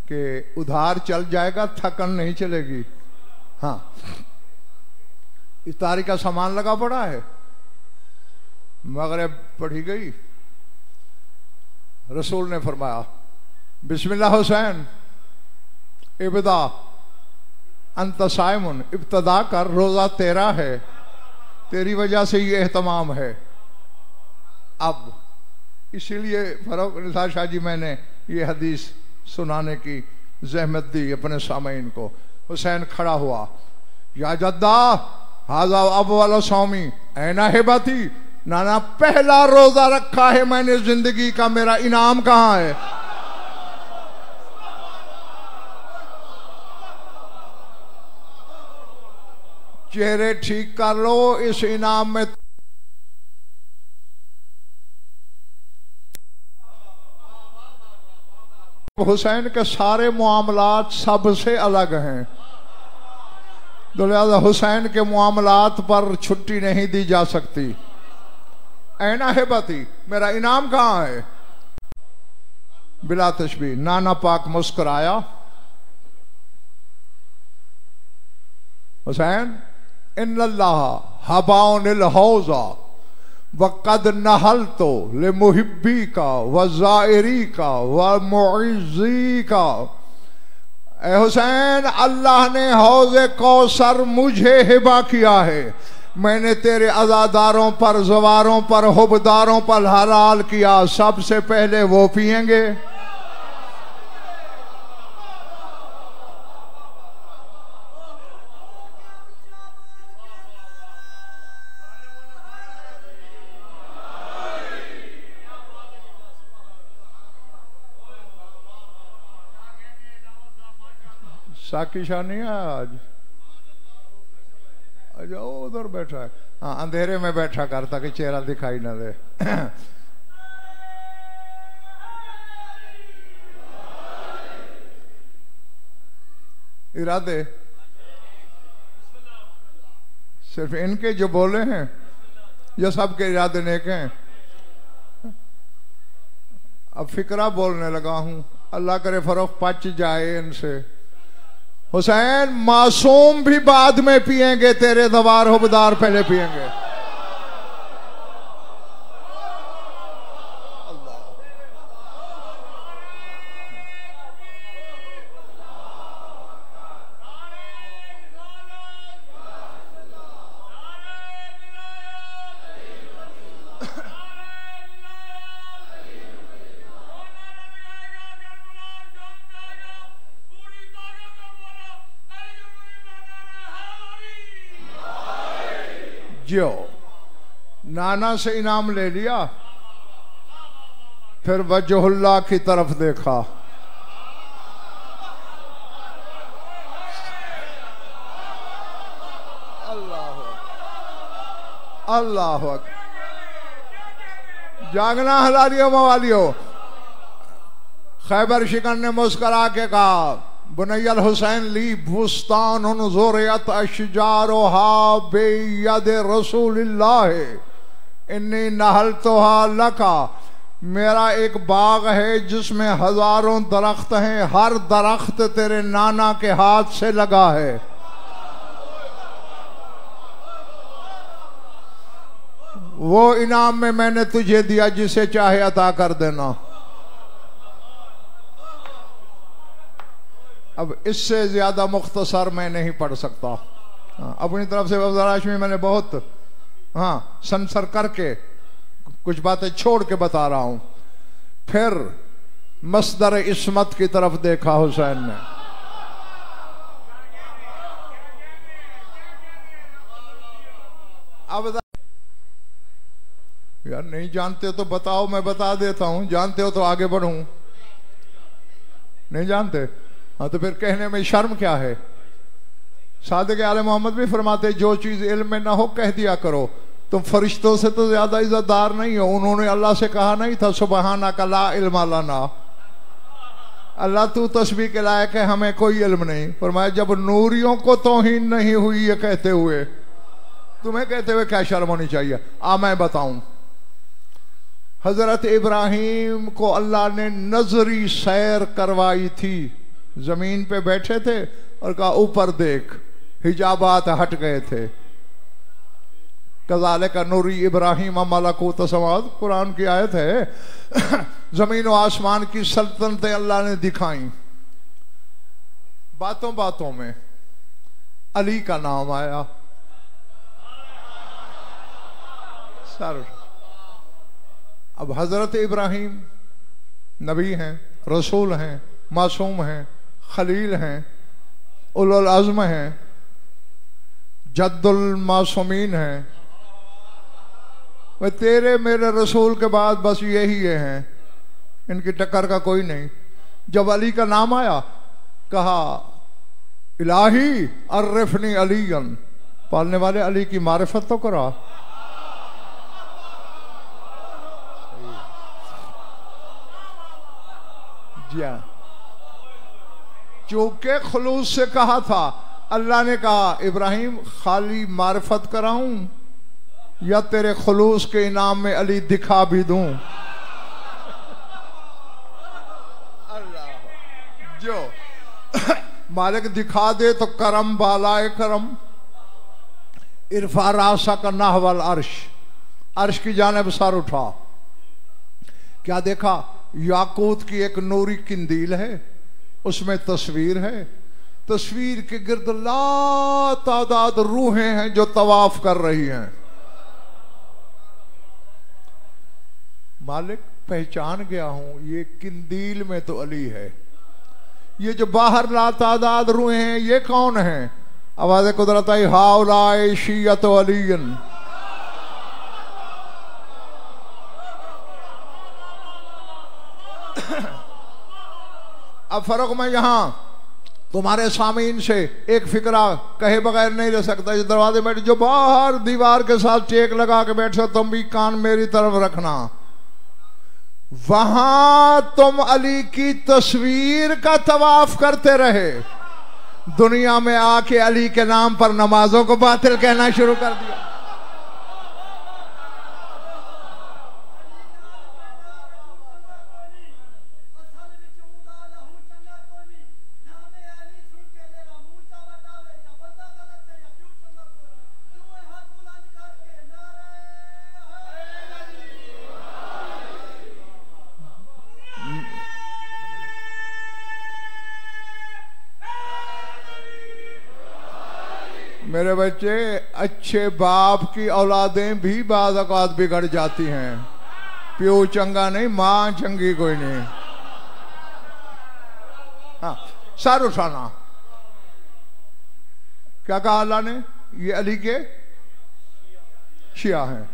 कि उधार चल जाएगा, थकन नहीं चलेगी। हाँ, इफ्तारी का सामान लगा पड़ा है, मगरिब पढ़ी गई, रसूल ने फरमाया बिस्मिल्लाह हुसैन इब्दा अंत साइमुन, इब्तदा कर, रोजा तेरा है, तेरी वजह से ये एहतमाम है। अब इसीलिए फरूक निसार शाह जी मैंने ये हदीस सुनाने की जहमत दी अपने सामईन को। हुसैन खड़ा हुआ, या जद्दा हाजा अब वाला सौमी ऐना है बाती, नाना पहला रोजा रखा है मैंने जिंदगी का, मेरा इनाम कहाँ है? चेहरे ठीक कर लो, इस इनाम में हुसैन के सारे मामलात सबसे अलग हैं, तो लिहाजा हुसैन के मामलात पर छुट्टी नहीं दी जा सकती। ऐना हिबती, मेरा इनाम कहाँ है? बिला तशबीह। नाना पाक मुस्कुराया, हुसैन इन्नल्लाह हबाउनिल हौजा वक़द नहल तो ले मुहिब्बी का व ज़ायरी का व मुइज़्ज़ी का। ए हुसैन, अल्लाह ने हौज़े कौसर मुझे हिबा किया है, मैंने तेरे अज़ादारों पर, ज़वारों पर, हुबदारों पर हलाल किया, सबसे पहले वो पिएंगे। साकी शाह नहीं है आज, अच्छा वो उधर बैठा है। हाँ, अंधेरे में बैठा कर ताकि चेहरा दिखाई ना दे। इरादे सिर्फ इनके जो बोले हैं या सबके इरादे नेक हैं? अब फिक्रा बोलने लगा हूं, अल्लाह करे फरोख पच जाए इनसे। हुसैन, मासूम भी बाद में पिएंगे, तेरे दवार हुबदार पहले पिएंगे। जो नाना से इनाम ले लिया, फिर वजहुल्लाह की तरफ देखा, अल्लाह अल्लाह। जागना हलालियों मवालियों। खैबर शिकन ने मुस्करा के कहा, बुनैयल हुसैन ली बुस्तान ज़ुरियत अशजारोहा बेयद रसूलिल्लाह इन्नी नहलतुहा लका। मेरा एक बाग है जिसमें हजारों दरख्त हैं, हर दरख्त तेरे नाना के हाथ से लगा है। वो इनाम में मैंने तुझे दिया, जिसे चाहे अता कर देना। अब इससे ज्यादा मुख्तसर मैं नहीं पढ़ सकता। अपनी तरफ से अफज़ल हाशमी मैंने बहुत संसर करके कुछ बातें छोड़ के बता रहा हूं। फिर मस्दर इस्मत की तरफ देखा हुसैन ने। अब यार नहीं जानते तो बताओ, मैं बता देता हूं। जानते हो तो आगे बढ़ूं, नहीं जानते हाँ तो फिर कहने में शर्म क्या है। सादिक आले मोहम्मद भी फरमाते, जो चीज इल्म में ना हो कह दिया करो। तुम फरिश्तों से तो ज्यादा इज्जतदार नहीं हो। उन्होंने अल्लाह से कहा नहीं था सुबहानक ला इल्म लना, अल्लाह तू तस्बीह के लायक है, हमें कोई इल्म नहीं। फरमाया जब नूरियों को तौहीन नहीं हुई ये कहते हुए, तुम्हें कहते हुए क्या शर्म होनी चाहिए। मैं बताऊं, हजरत इब्राहिम को अल्लाह ने नजरी सैर करवाई थी। जमीन पे बैठे थे और कहा ऊपर देख, हिजाबात हट गए थे। कज़ालिका नूरी इब्राहिम मलकूत समाद, कुरान की आयत है। जमीन और आसमान की सल्तनतें अल्लाह ने दिखाई। बातों बातों में अली का नाम आया। सर अब हजरत इब्राहिम नबी हैं, रसूल हैं, मासूम हैं, खलील हैं, उलुल अज़्म हैं, जद्दुल मासूमीन हैं। वे तेरे मेरे रसूल के बाद बस यही ये हैं, इनकी टक्कर का कोई नहीं। जब अली का नाम आया, कहा इलाही अर्रिफनी अलीयन, पालने वाले अली की मारिफत तो करा। चूंकि खुलूस से कहा था, अल्लाह ने कहा इब्राहिम खाली मारिफत कराऊं, या तेरे खुलूस के इनाम में अली दिखा भी दूं। अल्लाह जो मालिक दिखा दे तो करम बालाए करम। इरफा रासा का नाहवल अर्श, अर्श की जानिब सर उठा। क्या देखा? याकूत की एक नूरी किंदील है, उसमें तस्वीर है। तस्वीर के गिर्द लातादाद रूहें हैं जो तवाफ कर रही हैं। मालिक पहचान गया हूं, ये किंदील में तो अली है। ये जो बाहर लातादाद रूहें हैं ये कौन है? आवाज़ कुदरत आई, हाउलाए शियत अलीन। अब फर्क मैं यहां तुम्हारे सामीन से एक फिक्रा कहे बगैर नहीं रह सकता। इस दरवाजे में जो बाहर दीवार के साथ चेक लगा के बैठे, तुम भी कान मेरी तरफ रखना। वहां तुम अली की तस्वीर का तवाफ करते रहे, दुनिया में आके अली के नाम पर नमाजों को बातिल कहना शुरू कर दिया। मेरे बच्चे, अच्छे बाप की औलादें भी बाज़ औक़ात बिगड़ जाती हैं। प्यो चंगा नहीं, मां चंगी कोई नहीं। हाँ, सर उठाना। क्या कहा अल्लाह ने? ये अली के शिया हैं।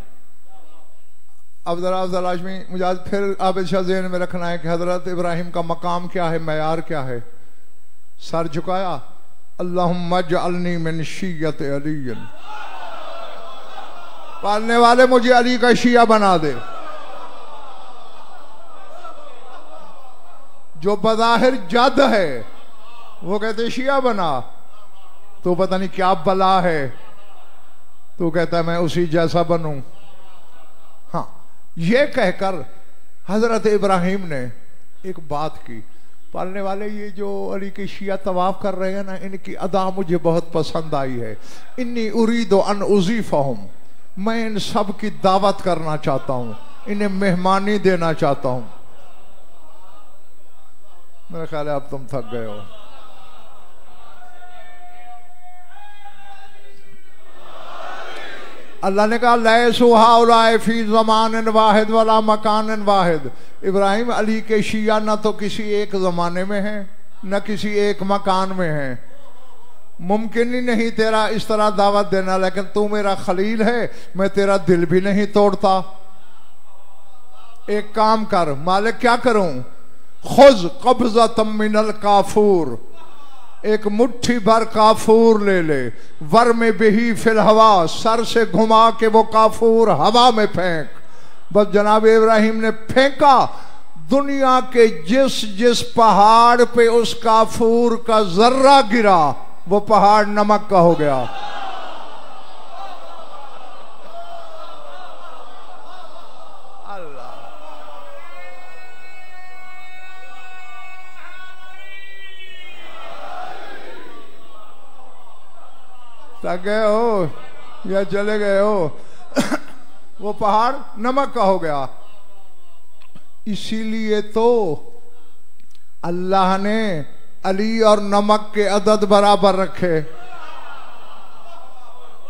अब जरा लाजमी मुझे फिर आबिद शाह ज़हन में रखना है कि हजरत इब्राहिम का मकाम क्या है, मयार क्या है। सर झुकाया, अल्लाहुम्मा जअलनी मिन शिय्यत अली। पालने वाले मुझे अली का शिया बना दे। जो बज़ाहिर जद है वो कहते शिया बना, तो पता नहीं क्या बला है, तो कहता है मैं उसी जैसा बनूं। हाँ, ये कहकर हजरत इब्राहिम ने एक बात की। पालने वाले, ये जो अली के शिया तवाफ कर रहे हैं ना, इनकी अदा मुझे बहुत पसंद आई है। इन्नी उरीदो अन उज़ीफ़हुम, मैं इन सब की दावत करना चाहता हूँ, इन्हें मेहमानी देना चाहता हूँ। मेरा ख्याल है अब तुम थक गए हो। अल्लाह ने कहा लैसु हाउलाए फी ज़मानिन वाहिद वला मकानिन वाहिद। इब्राहिम, अली के शिया न तो किसी एक ज़माने में है न किसी एक मकान में है। मुमकिन ही नहीं तेरा इस तरह दावत देना, लेकिन तू मेरा खलील है, मैं तेरा दिल भी नहीं तोड़ता। एक काम कर मालिक, क्या करूं? खुज़ क़ब्ज़तम मिनल काफूर, एक मुट्ठी भर काफूर ले ले। वर में बेही फिल हवा, सर से घुमा के वो काफूर हवा में फेंक। बस जनाब इब्राहिम ने फेंका। दुनिया के जिस जिस पहाड़ पे उस काफूर का जर्रा गिरा, वो पहाड़ नमक का हो गया। थक गए हो या चले गए हो? वो पहाड़ नमक का हो गया। इसीलिए तो अल्लाह ने अली और नमक के अदद बराबर रखे।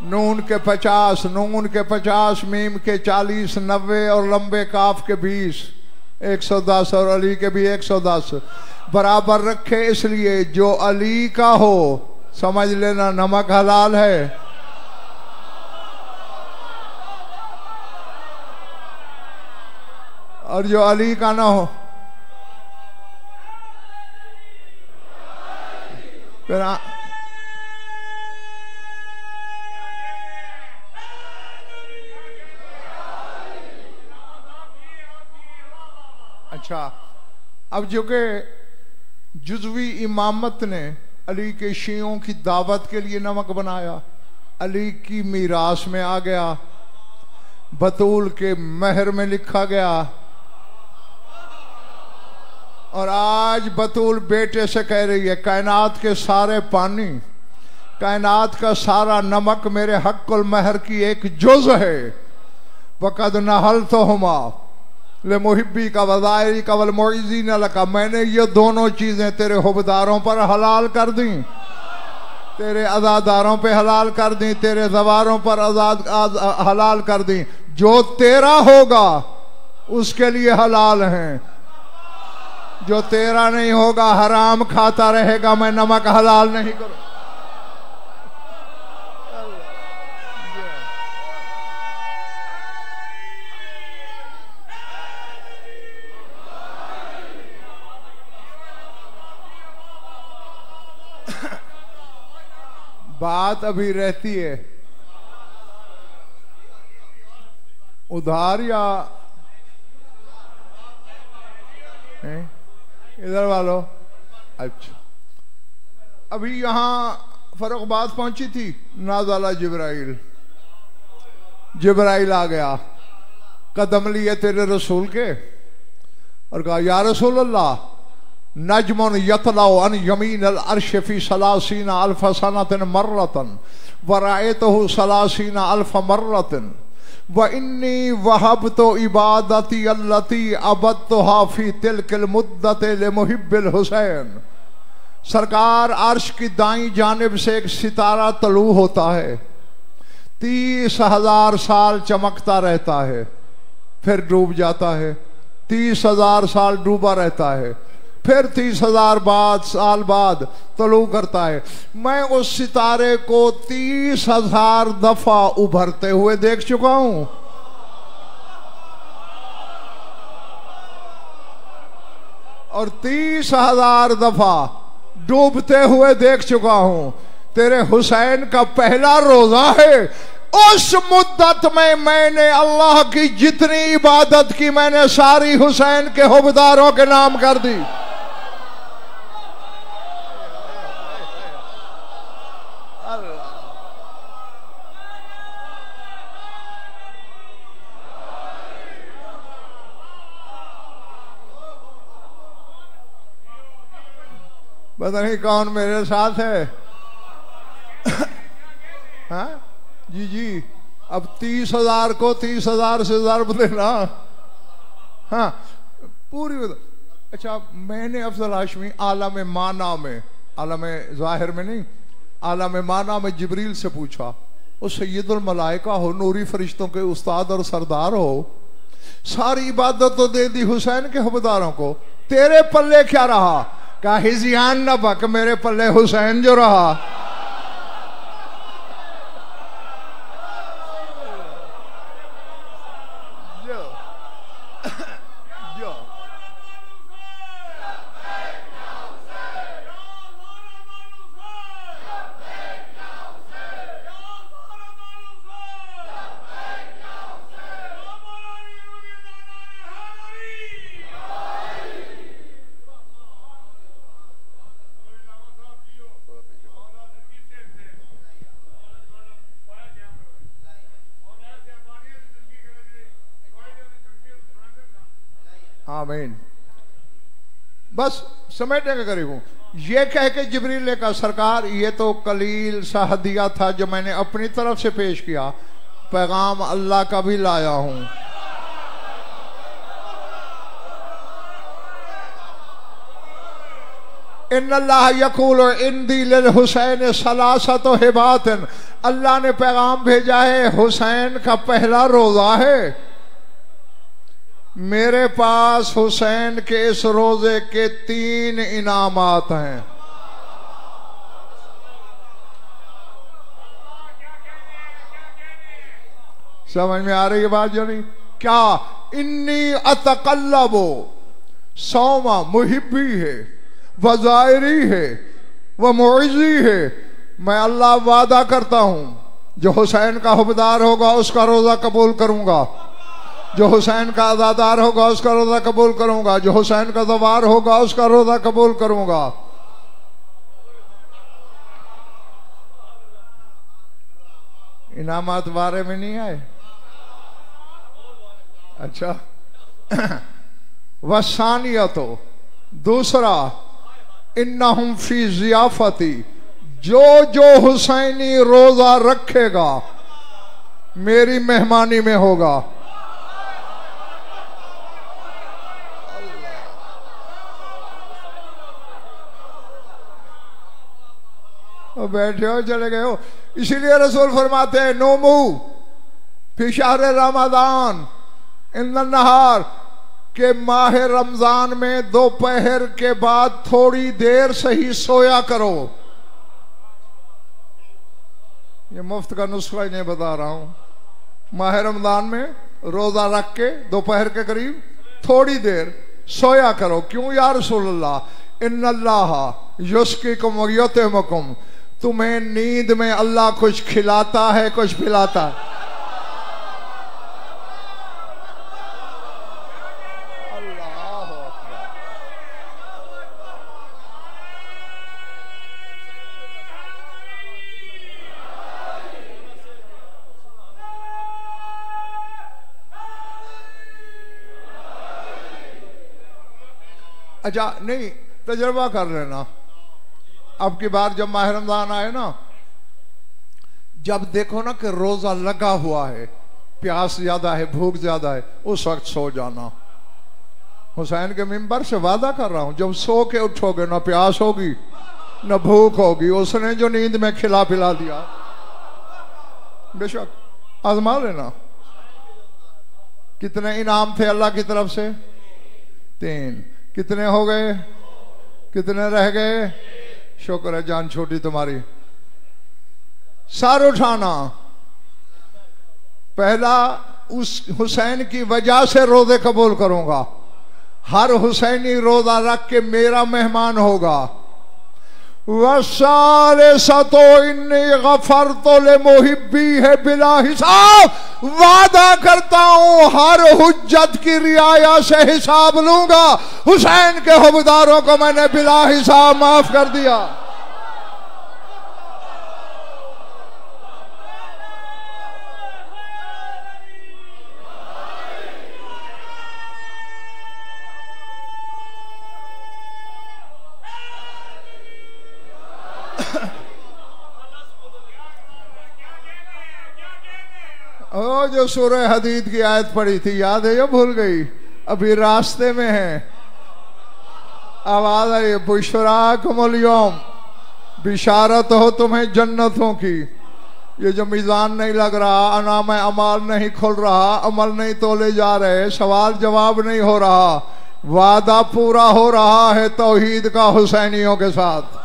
नून के 50, नून के 50, मीम के 40, 90 और लंबे काफ के 20, 110 और अली के भी 110 बराबर रखे। इसलिए जो अली का हो समझ लेना नमक हलाल है। और जो अली का ना हो फिर अच्छा। अब जो कि जुज़वी इमामत ने अली के शियों की दावत के लिए नमक बनाया, अली की मीरास में आ गया। बतूल के महर में लिखा गया। और आज बतूल बेटे से कह रही है, कायनात के सारे पानी, कायनात का सारा नमक मेरे हक्कुल महर की एक जुज है। वक़द नहल तो हुमा ले मुहिब्बी का वज़ायरी का वल मुइज़ीन लका, मैंने ये दोनों चीजें तेरे हुबदारों पर हलाल कर दी, तेरे अज़ादारों पे हलाल कर दी, तेरे ज़वारों पर हलाल कर दी। जो तेरा होगा उसके लिए हलाल हैं, जो तेरा नहीं होगा हराम खाता रहेगा। मैं नमक हलाल नहीं करूं। बात अभी रहती है उधार या इधर वालों। अच्छा, अभी यहां फर्रुखाबाद पहुंची थी, नाज़ाला जिब्राइल, जिब्राइल आ गया, कदम लिए तेरे रसूल के और कहा या रसूल अल्लाह, नजमुन यतलाउ अन यमीन अल अर्श फी सलासीना अल्फ सनतन मर्रतन व रायतहु सलासीना अल्फ मर्रतन व इन्नी वहबतु इबादती अल्लती अबदतुहा फी तिलकल मुद्दत लिमुहिब्बिल हुसैन। सरकार अर्श की दाईं जानिब से एक सितारा तलू होता है, 30,000 साल चमकता रहता है, फिर डूब जाता है, 30,000 साल डूबा रहता है, फिर 30,000 साल बाद तलू करता है। मैं उस सितारे को 30,000 दफा उभरते हुए देख चुका हूं। और 30,000 दफा डूबते हुए देख चुका हूं। तेरे हुसैन का पहला रोजा है, उस मुद्दत में मैंने अल्लाह की जितनी इबादत की, मैंने सारी हुसैन के हुबदारों के नाम कर दी। पता नहीं कौन मेरे साथ है। हाँ जी जी, अब 30,000 को 30,000 से ज़रब देना। हाँ पूरी। अच्छा, मैंने अफजल हाशमी आलम माना में, आलम ज़ाहिर में नहीं, आलम माना में जिब्रील से पूछा, वो सैयदुल मलाइका हो, नूरी फरिश्तों के उस्ताद और सरदार हो, सारी इबादत तो दे दी हुसैन के हुबदारों को, तेरे पल्ले क्या रहा? का हिजियान न बक, मेरे पल्ले हुसैन जो रहा। आमीन। बस समेटने का करीब हूं। ये कह के जिब्रील ने कहा, सरकार ये तो कलील सा हदिया था जो मैंने अपनी तरफ से पेश किया, पैगाम अल्लाह का भी लाया हूं। इन्नल्लाह यक़ूलु इंदी लिल हुसैन सलासतु हिबातिन, अल्लाह ने पैगाम भेजा है, हुसैन का पहला रोजा है, मेरे पास हुसैन के इस रोजे के 3 इनामात हैं। समझ में आ रही है बात जो नहीं? क्या? इन्नी अतकल्लबो, सौमा मुहिब्बी है, वज़ायरी है, वह मुइज़ी है। मैं अल्लाह वादा करता हूं, जो हुसैन का हुबदार होगा उसका रोजा कबूल करूंगा, जो हुसैन का अज़ादार होगा उसका रोजा कबूल करूंगा, जो हुसैन का ज़वार होगा उसका रोजा कबूल करूंगा। इनामात बारे में नहीं आए? अच्छा वसानियतो, दूसरा इन्नहुम फी ज़ियाफती, जो जो हुसैनी रोजा रखेगा मेरी मेहमानी में होगा। बैठे हो चले गए हो। इसीलिए रसूल फरमाते हैं नोमू फी शहर रमजान इन नहार, के माह रमजान में दोपहर के बाद थोड़ी देर से ही सोया करो। ये मुफ्त का नुस्खा ही नहीं बता रहा हूं। माह रमजान में रोजा रख के दोपहर के करीब थोड़ी देर सोया करो। क्यों या रसूलल्लाह, इन्नल्लाह युस्कीकुम व युतिमुकुम, तुम्हें नींद में अल्लाह कुछ खिलाता है कुछ पिलाता है। अच्छा नहीं, तजर्बा कर लेना। अब की बार जब माह रमजान आए ना, जब देखो ना कि रोजा लगा हुआ है, प्यास ज्यादा है, भूख ज्यादा है, उस वक्त सो जाना। हुसैन के मिंबर से वादा कर रहा हूं, जब सो के उठोगे ना प्यास होगी न भूख होगी। उसने जो नींद में खिला पिला दिया, बेशक आजमा लेना। कितने इनाम थे अल्लाह की तरफ से? 3। कितने हो गए? कितने रह गए? शुक्र है जान छोटी तुम्हारी। सर उठाना। पहला, उस हुसैन की वजह से रोजे कबूल करूंगा। हर हुसैनी रोजा रख के मेरा मेहमान होगा। वसालिसतो इन्नी गफरतो लिमुहिब्बी है बिला हिसाब, वादा करता हूं हर हुज्जत की रियाया से हिसाब लूंगा। हुसैन के हुबदारों को मैंने बिला हिसाब माफ कर दिया। ओ जो सूरह हदीद की आयत पढ़ी थी, याद है या भूल गई? अभी रास्ते में है। आवाज आई, बुशराकुमुल यौम, बिशारत हो तुम्हें जन्नतों की। ये जो मीज़ान नहीं लग रहा, अनाम अमाल नहीं खुल रहा, अमल नहीं तोले जा रहे, सवाल जवाब नहीं हो रहा, वादा पूरा हो रहा है तौहीद का हुसैनियों के साथ।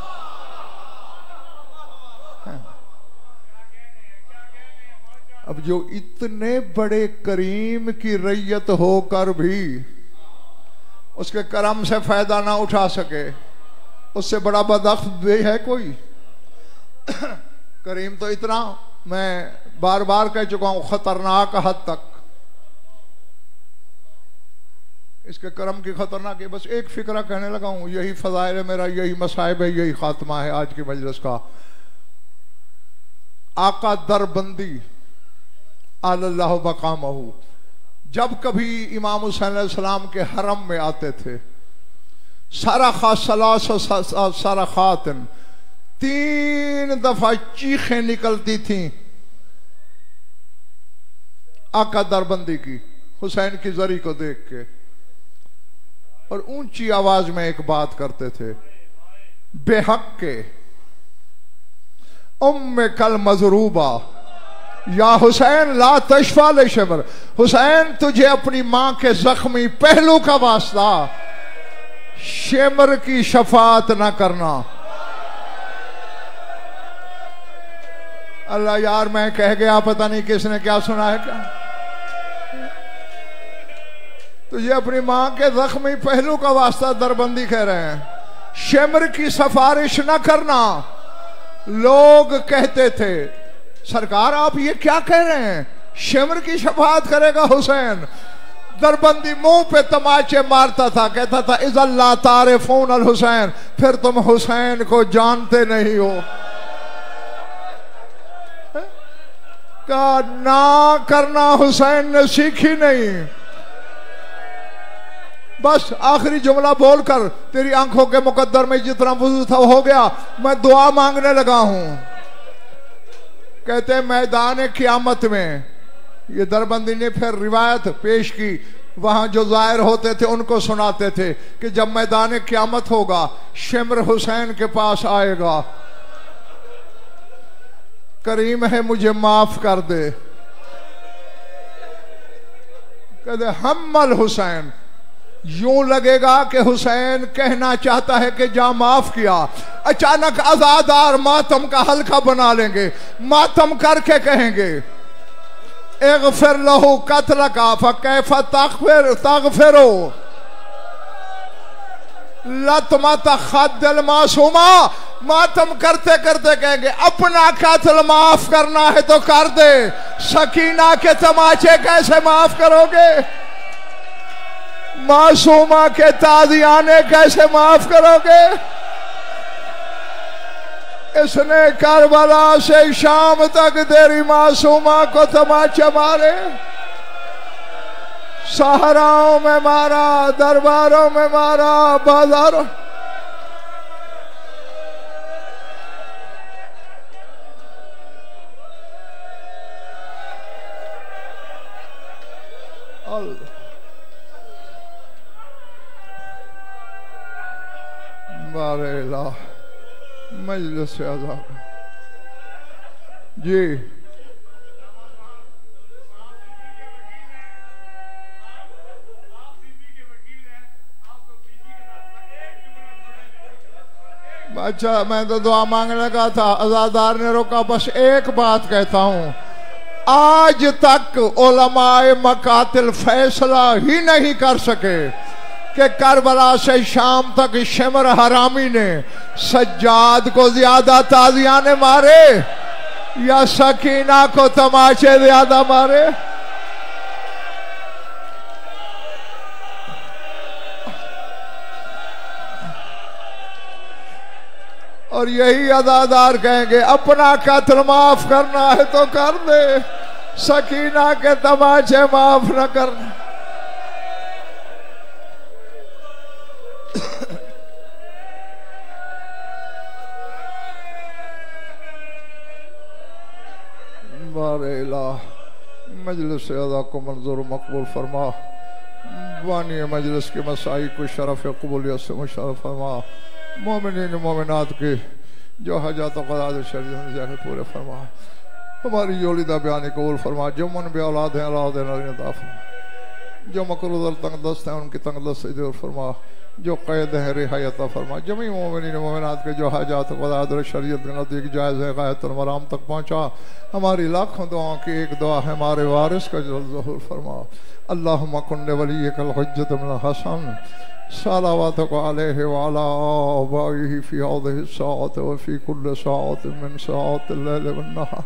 अब जो इतने बड़े करीम की रैयत होकर भी उसके करम से फायदा ना उठा सके, उससे बड़ा बदअख्त भी है कोई? करीम तो इतना, मैं बार बार कह चुका हूं, खतरनाक हद तक इसके करम की खतरनाक है। बस एक फिक्रा कहने लगा हूं, यही फजाइल है मेरा, यही मसाइब है, यही खात्मा है आज की मजलिस का। आका दरबंदी अल्लाह मकामहू, जब कभी इमाम हुसैन अलैहिस्सलाम के हरम में आते थे, सारा खातन 3 दफा चीखें निकलती थीं आका दरबंदी की, हुसैन की जरी को देख के, और ऊंची आवाज में एक बात करते थे, बेहक के उम्मे कल मजरूबा या हुसैन ला तशफा ले शबर, हुसैन तुझे अपनी मां के जख्मी पहलू का वास्ता शेमर की शफात ना करना। अल्लाह यार, मैं कह गया, पता नहीं किसने क्या सुना है क्या। तुझे अपनी मां के जख्मी पहलू का वास्ता दरबंदी कह रहे हैं, शेमर की सिफारिश ना करना। लोग कहते थे, सरकार आप ये क्या कह रहे हैं, शेमर की शफात करेगा हुसैन? दरबंदी मुंह पे तमाचे मारता था, कहता था इज़ल्ला तारिफून अल हुसैन, फिर तुम हुसैन को जानते नहीं हो। का ना करना हुसैन ने सीखी नहीं, बस आखिरी जुमला बोलकर तेरी आंखों के मुकद्दर में जितना वुज़ू था हो गया, मैं दुआ मांगने लगा हूं। कहते मैदान क़यामत में, ये दरबंदी ने फिर रिवायत पेश की, वहां जो ज़ाहिर होते थे उनको सुनाते थे कि जब मैदान क़यामत होगा, शिम्र हुसैन के पास आएगा, करीम है मुझे माफ कर दे। कहते हम्मल हुसैन, यूं लगेगा कि हुसैन कहना चाहता है कि जा माफ किया। अचानक अज़ादार मातम का हल्का बना लेंगे, मातम करके कहेंगे इग़फ़िर लहू क़त्ल का फ़कैफ़ तग़फ़िरो लतमत ख़द्दिल मासूमा। मातम करते करते कहेंगे अपना कत्ल माफ करना है तो कर दे, सकीना के तमाचे कैसे माफ करोगे, मासूमा के ताज़ियाने कैसे माफ करोगे। इसने करबला से शाम तक तेरी मासूमा को तमाचे मारे, सहराओं में मारा, दरबारों में मारा, बाजारों। बारेला मजलिस से आज़ाद जी। अच्छा, मैं तो दुआ मांगने लगा था, अज़ादार ने रोका। बस एक बात कहता हूं, आज तक उलमाए मकातिल फैसला ही नहीं कर सके कि करबला से शाम तक शिम्र हरामी ने सज्जाद को ज्यादा ताज़ियाने मारे या सकीना को तमाचे ज्यादा मारे। और यही अदादार कहेंगे अपना कत्ल माफ करना है तो कर दे, सकीना के तमाचे माफ न करना। बारेला मजलिस से अदा को मंजूर मकबूल फरमा, बानी मजलिस के मसाई को शरफ कबूलियत से मुशर्रफ फरमा, मोमिनीन मोमिनात के जो हजात शरीर पूरे फरमा, हमारी योलिदा बयानी कबूल फरमा, जो मन बे औलाद हैं औलाद अता फरमा, जो मकरूज़ तंग दस्त हैं उनकी तंग दस्त से दूर फरमा, जो कैद है रिहाई अता फरमा, जमी मोमिनीन मोमिनात के जो हजात शरीयत के नज़दीक जायज़ है गायतुल मराम तक पहुँचा। हमारी लाखों दुआओं की एक दुआ है, हमारे वारिस का जल्द ज़हूर फरमा। अल्लाहुम्मा कुन्ने वलिय्यकल हुज्जत बिन हसन सलावतुक अलैहि व अला आबाइहि फी हाज़िहि स्साअति व फी कुल्लि स्साअतिन मिन स्साअतिल लैलि वन नहार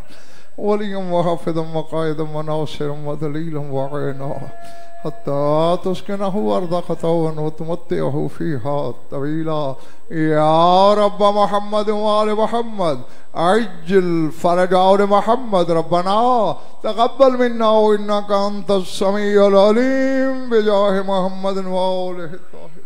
वलिय्यन व हाफ़िज़न व क़ाइदन व नासिरन व दलीलन व अईना हत्ता तुस्किनहु अर्ज़क़तहु व तुमत्तिअहु फ़ीहा तवीला। या रब्ब मुहम्मद व आले मुहम्मद अज्जिल फ़रज मुहम्मद रब्बना तक़ब्बल मिन्ना इन्नका अंतस समीउल अलीम बिजाहि मुहम्मद व आलिहि।